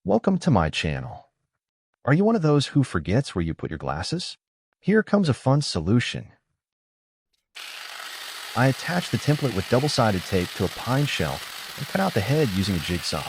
Welcome to my channel. Are you one of those who forgets where you put your glasses? Here comes a fun solution. I attach the template with double-sided tape to a pine shelf and cut out the head using a jigsaw.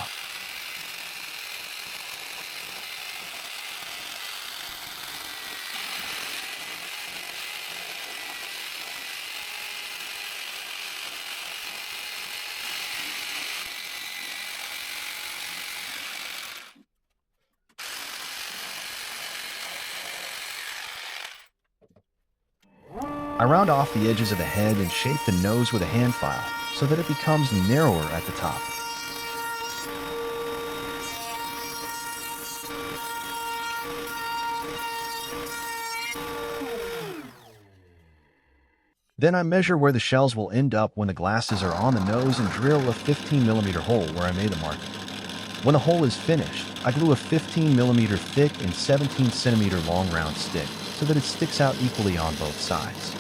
I round off the edges of the head and shape the nose with a hand file so that it becomes narrower at the top. Then I measure where the shells will end up when the glasses are on the nose and drill a 15mm hole where I made the marking. When the hole is finished, I glue a 15mm thick and 17cm long round stick so that it sticks out equally on both sides.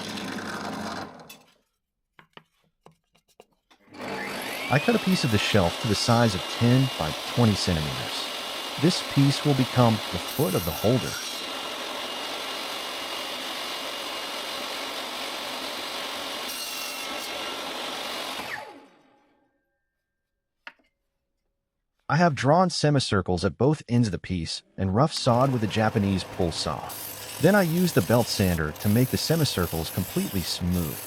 I cut a piece of the shelf to the size of 10 by 20 centimeters. This piece will become the foot of the holder. I have drawn semicircles at both ends of the piece and rough sawed with a Japanese pull saw. Then I use the belt sander to make the semicircles completely smooth.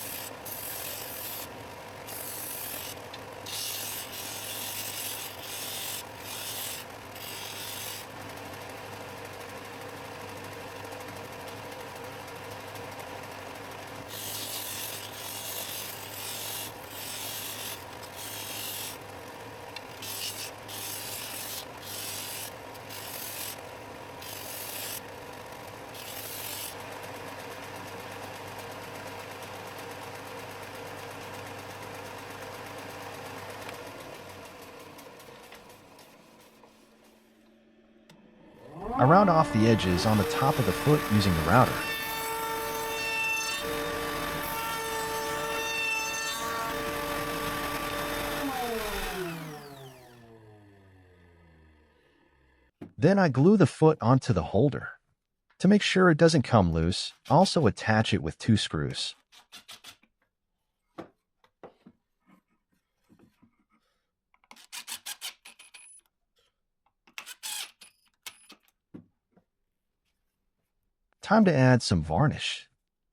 I round off the edges on the top of the foot using the router. Then I glue the foot onto the holder. To make sure it doesn't come loose, I also attach it with 2 screws. Time to add some varnish.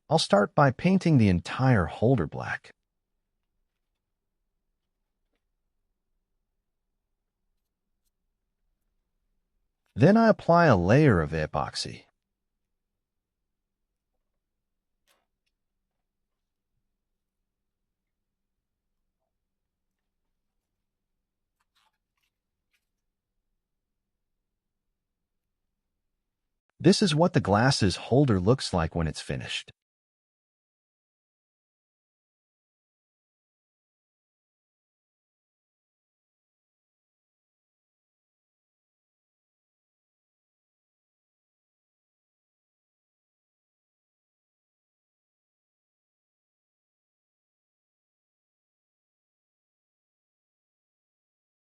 I'll start by painting the entire holder black. Then I apply a layer of epoxy. This is what the glasses holder looks like when it's finished.